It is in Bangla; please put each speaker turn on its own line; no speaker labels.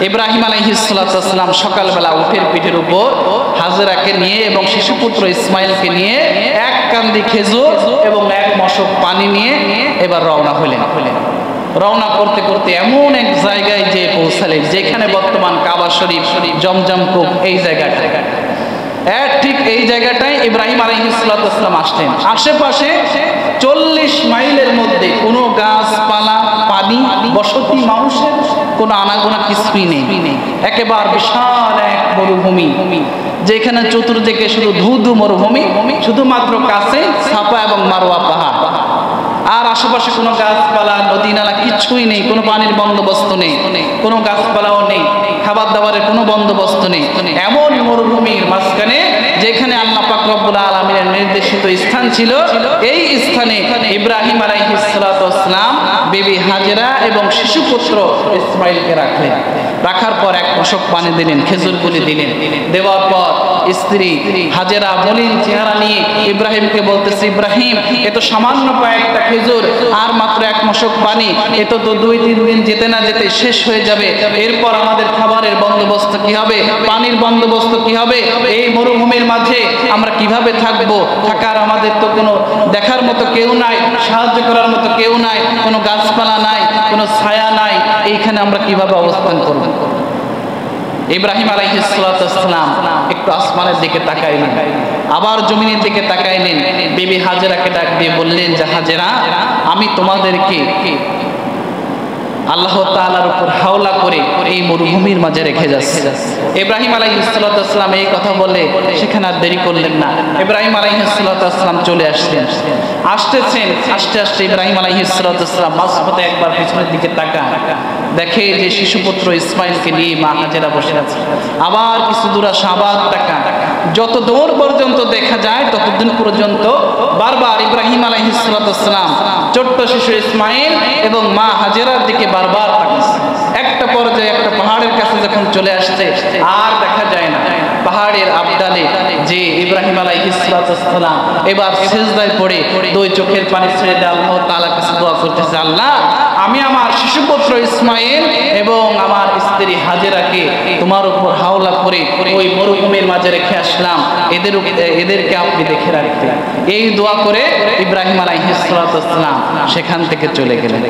ইব্রাহিম আলাইহিস সালাতু ওয়াস সালাম সকালবেলা উটের পিঠের উপর হাজেরাকে নিয়ে এবং শিশুপুত্র ইসমাইলকে নিয়ে এক কান্দি খেজুর এবং এক মশক পানি নিয়ে এবার রওনা হলেন। রওনা করতে করতে এমন এক জায়গায় যে পৌঁছালেন যেখানে বর্তমান কাবা শরীফ, জমজম কূপ, এই জায়গাটা ঠিক এই জায়গাটায় ইব্রাহিম আলাইহিস সালাতু ওয়াস সালাম আসলেন। আশেপাশে 40 মাইলের মধ্যে কোনো গাছপালা, পানি, বসতি, মানুষের কোনো আনাগোনা কিছুই নেই। একেবারে বিশাল এক মরুভূমি, যেখানে চতুর্দিকে শুধু ধুধু মরুভূমি, শুধুমাত্র কাছে সাফা এবং মারওয়া পাহাড়, আর আশেপাশে কোনো গাছপালা, নদী নালা কিছুই নেই, কোনো পানির বন্দোবস্ত নেই, কোনো গাছপালাও নেই, খাবার দাবারের কোনো বন্দোবস্ত নেই। এমন মরুভূমির মাঝখানে যেখানে আল্লাহ পাক রব্বুল আলামিনের নির্দেশিত স্থান ছিল, এই স্থানে ইব্রাহিম আলাইহিস সালাতু ওয়াস সালাম বিবি হাজেরা এবং শিশুপুত্র ইসমাইলকে রাখলেন। রাখার পর এক মশক পানি দিলেন, খেজুরগুলি দিলেন। দেওয়ার পর স্ত্রী হাজেরা মলিন চেহারা নিয়ে ইব্রাহিমকে বলতেছে, ইব্রাহিম, এ তো সামান্য কয়েকটা খেজুর আর মাত্র এক মশক পানি, এ তো 2-3 দিন যেতে না যেতে শেষ হয়ে যাবে। এরপর আমাদের খাবারের বন্দোবস্ত কি হবে, পানির বন্দোবস্ত কি হবে, এই মরুভূমির মাঝে আমরা কিভাবে থাকবো? থাকার আমাদের তো কোনো দেখার মতো কেউ নাই, সাহায্য করার মতো কেউ নাই, কোনো গাছপালা নাই, কোনো ছায়া নাই, এইখানে আমরা কিভাবে অবস্থান করব? ইব্রাহিম আলাইহিস সালাতু ওয়াস সালাম একটু আসমানের দিকে তাকাইলেন, আবার জমিনের দিকে তাকাইলেন। বিবি হাজেরাকে ডাক দিয়ে বললেন যে, হাজেরা, আমি তোমাদেরকে আল্লাহ তাআলার উপর হাওলা করে এই মরুভূমির মাঝে রেখে যাচ্ছি। ইব্রাহিম আলাইহিস সালাতু ওয়াস সালাম এই কথা বলে সেখানে আর দেরি করলেন না। ইব্রাহিম আলাইহিস সালাতু ওয়াস সালাম চলে আসলেন। আসতেছেন, আস্তে আস্তে ইব্রাহিম আলাইহিস সালাতু ওয়াস সালাম মাঝপথে একবার পিছনের দিকে তাকান, দেখে যে শিশুপুত্র ইসমাইলকে নিয়ে মা হাজেরা বসে আছে। আবার কিছু দূর আসে, আবার তাকান, যত দূর পর্যন্ত দেখা যায় ততদিন পর্যন্ত বারবার ইব্রাহিম আলাইহিস সালাতু ওয়াস সালাম ছোট্ট শিশু ইসমাইল এবং মা হাজেরার দিকে বারবার তাকাচ্ছে। একটা পর্যায়ে একটা পাহাড়ের কাছে যখন চলে আসছে, আর দেখা যায় না। পাহাড়ের আবডালে যে ইব্রাহিম আলাইহিস সালাতু ওয়াস সালাম এবার সিজদায় পড়ে 2 চোখের পানি ছেড়ে দিয়ে আল্লাহ তাআলার কাছে দোয়া করতেছে, আল্লাহ, আমি আমার শিশুপুত্র ইসমাইল এবং আমার স্ত্রী হাজেরাকে তোমার উপর হাওলা করে ওই মরুভূমির মাঝে রেখে আসলাম, এদেরকে আপনি দেখে রাখতে। এই দোয়া করে ইব্রাহিম আলাইহিস সালাতু ওয়াস সালাম সেখান থেকে চলে গেলেন।